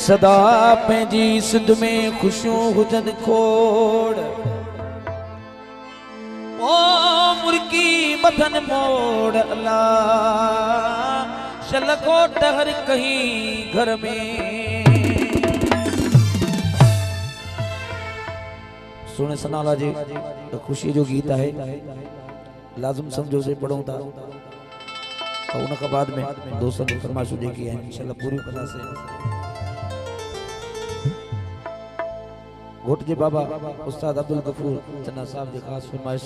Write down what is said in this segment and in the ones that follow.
सदा पंहिंजी सिंध में खुशियूं हुजनि खोड़ ओ मुर्गी बदन मोड़ अल्लाह शलकोट हर कहीं घर में। सुने सनाला जी तो खुशी जो गीत है लाजम समझो से पढ़ूं था और उनका बाद में दोस्तों की फरमाइश देखी है इंशाल्लाह पूरी कला से। घोट जे बाबा उस्ताद अब्दुल गफूर चन्ना साहब जी खास फरमाइश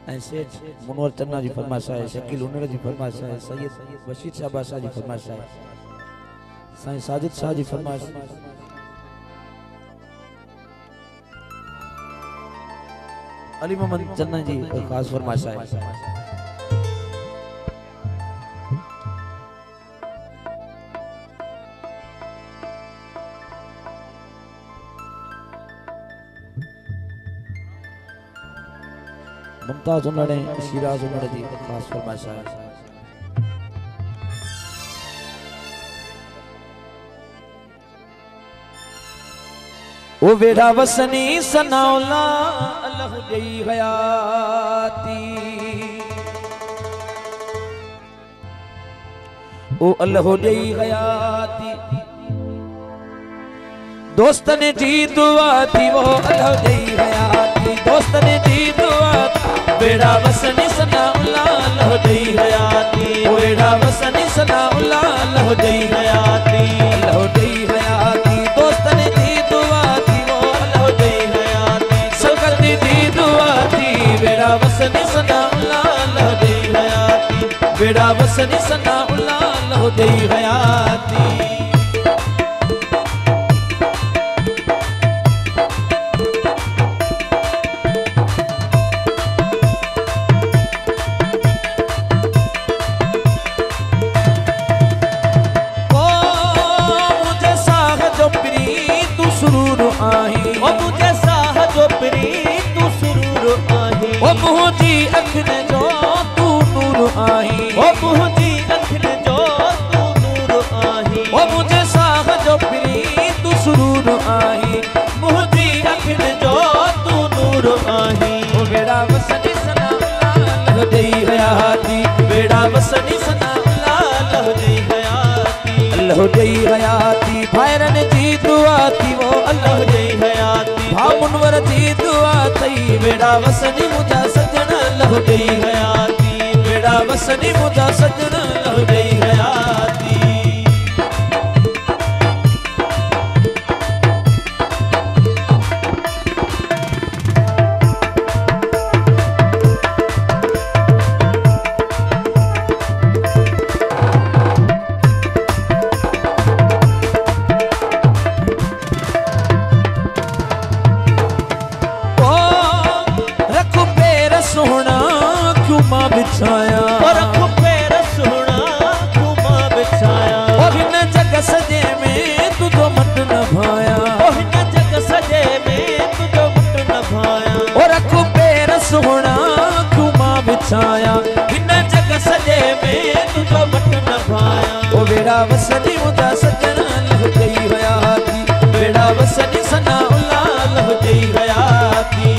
ऐं सेठ मुनवर चन्ना जी फरमाइश है, शकील उनर जी फरमाइश है, सैयद बशीर शाह बादशाह जी फरमाइश है, साईं साजिद शाह जी फरमाइश, अली मोहम्मद चन्ना जी खास फरमाइश है। मुमताज उन्नड़े शिराज उन्नड़े जी खास फरमाइश है। ओ वेड़ा वसनी सनाउला अल्लाह जई हयाती ओ अल्लाह जई हयाती दोस्तन जी दुआ थी वो अल्लाह जई हयाती दोस्तन जी दुआ वेड़ा वसनी सनाउला अल्लाह जई हयाती वेड़ा वसनी सनाउला अल्लाह जई हयाती अल्लाह जई हयाती दोस्तन जी दुआ बेड़ा वसनी सनाउला अल्लाह दे हयाती बेड़ा वसनी सनाउला अल्लाह दे हयाती। ओ मुझे साह जो प्री तू सुरूर आही ओ मुझे साह जो प्री तू सुरूर आही ओ मुझी अखिन जो तू नूर आही ओ मुझी अखिन जो तू नूर आही ओ मुझे साह जो प्री तू सुरूर आही मुझी अखिन जो तू नूर आही ओ बेड़ा वसनी सनाउला अल्लाह दे हयाती बेड़ा वसनी सनाउला अल्लाह दे हयाती अल्लाह दे हयाती भाइरन जी दुआ थी वो अल्लाह दे हयाती भाव मुनवर जी दुआ थई बेड़ा वसनी मुझा सजन अल्लाह दे हयाती बेड़ा वसनी मुझा सजन अल्लाह दे हयाती। बिछाया और पैर सोना घुमा बिछाया और इन जग सजे में तुझो मत न भाया और इन जग सजे में तुझो मत न भाया और पैर सोना घुमा बिछाया इन जग सजे में तुझो मत न भाया ओ बेड़ा वसनी मुझा सजन अल्लाह दे हयाती बेड़ा वसनी सनाउला अल्लाह दे हयाती।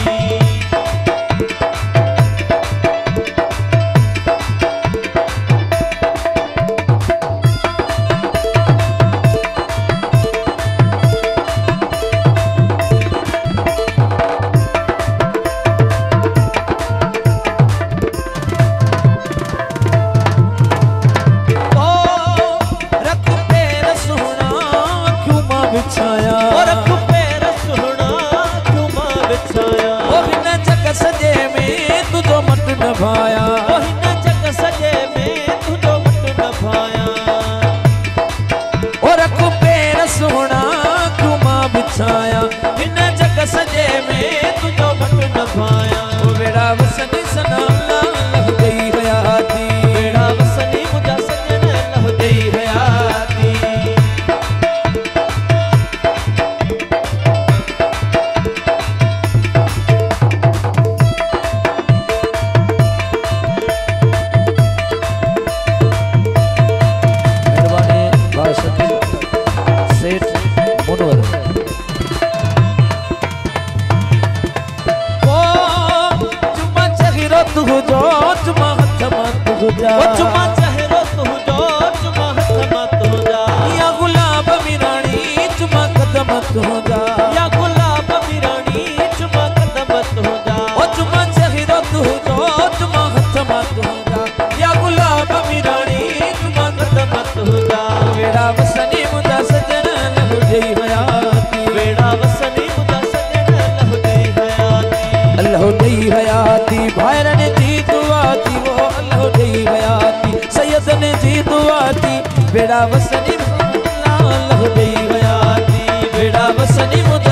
भाया ओहिन जग सजे में तुझो मत न भाया और रख पैर सोना घुमा बिछाया इन जग सजे में तुझो मत न भाया ओ बेड़ा वसनी सनाउला अल्लाह दे हयाती बेड़ा वसनी मुझा सजन अल्लाह दे हयाती। तुझा चुमा चेहरो तुझो चुमा हथ मां तुझा या गुलाब मिराणी चुमा कदम तुझा या गुलाब मिराणी चुमा कदम तुझा ओ चुमा चेहरो तुझो चुमा हथ मां तुझा या गुलाब मिराणी चुमा कदम तुझा वेड़ा वसनी मुदा सजन लहु जई हयाती वेड़ा वसनी मुदा सजन लहु जई हयाती अल्लाह जई हयाती भाईरन जी दुआ थी वो अल्लाह जई हयाती सैयद ने जी दुआ थी वेड़ा वसनी अल्लाह जई हयाती वेड़ा वसनी मुदा